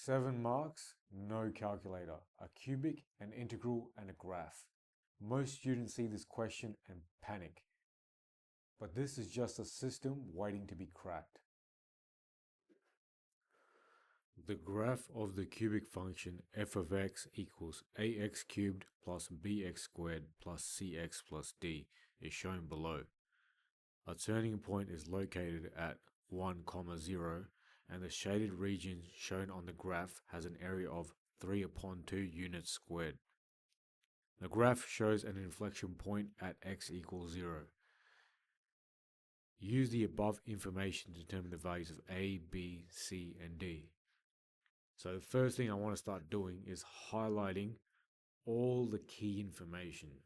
7 marks, no calculator, a cubic, an integral, and a graph. Most students see this question and panic. But this is just a system waiting to be cracked. The graph of the cubic function f of x equals ax cubed plus bx squared plus cx plus d is shown below. A turning point is located at 1, 0, and the shaded region shown on the graph has an area of 3/2 units squared. The graph shows an inflection point at x equals 0. Use the above information to determine the values of a, b, c, and d. So the first thing I want to start doing is highlighting all the key information.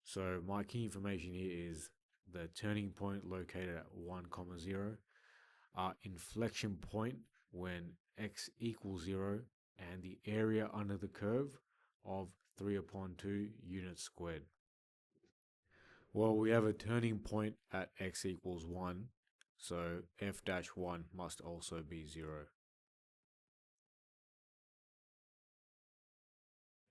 So my key information here is the turning point located at 1, 0, our inflection point when x equals 0, and the area under the curve of 3/2 units squared. Well, we have a turning point at x equals 1, so f-1 must also be 0.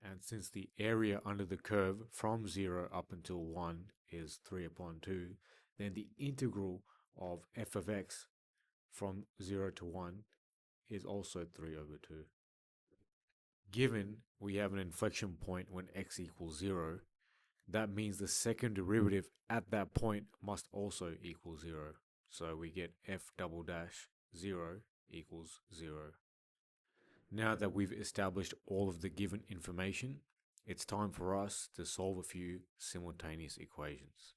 And since the area under the curve from 0 up until 1 is 3/2, then the integral of f of x from 0 to 1 is also 3/2. Given we have an inflection point when x equals 0, that means the second derivative at that point must also equal 0. So we get f"(0) equals 0. Now that we've established all of the given information, it's time for us to solve a few simultaneous equations.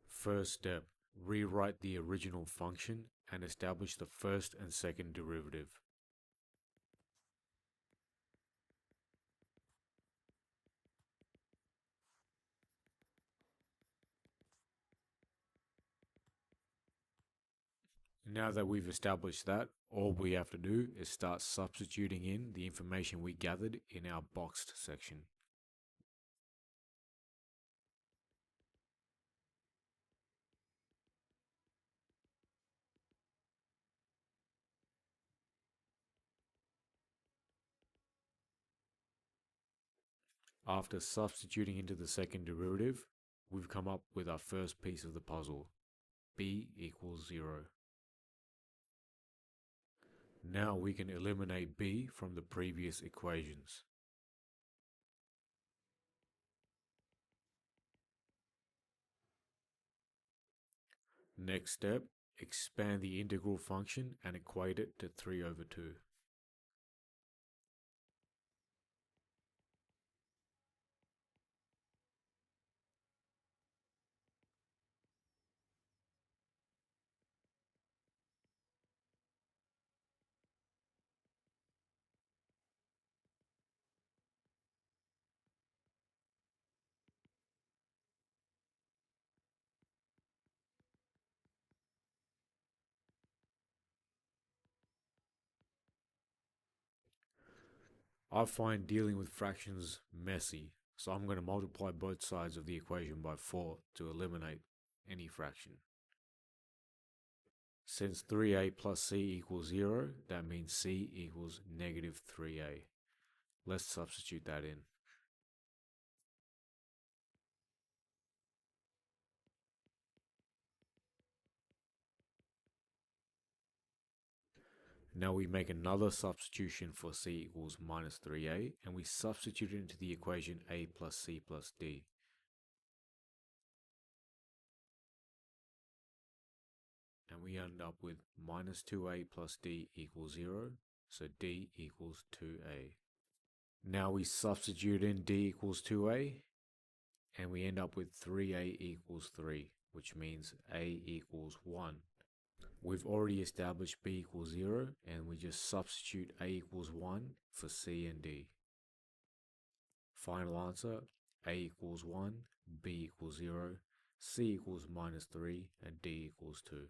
First step, rewrite the original function and establish the first and second derivative. Now that we've established that, all we have to do is start substituting in the information we gathered in our boxed section. After substituting into the second derivative, we've come up with our first piece of the puzzle, b equals 0. Now we can eliminate b from the previous equations. Next step, expand the integral function and equate it to 3/2. I find dealing with fractions messy, so I'm going to multiply both sides of the equation by 4 to eliminate any fraction. Since 3a plus c equals 0, that means c equals negative 3a. Let's substitute that in. Now we make another substitution for c equals minus 3a, and we substitute it into the equation a plus c plus d. And we end up with minus 2a plus d equals 0, so d equals 2a. Now we substitute in d equals 2a, and we end up with 3a equals 3, which means a equals 1. We've already established b equals 0, and we just substitute a equals 1 for c and d. Final answer, a equals 1, b equals 0, c equals minus 3, and d equals 2.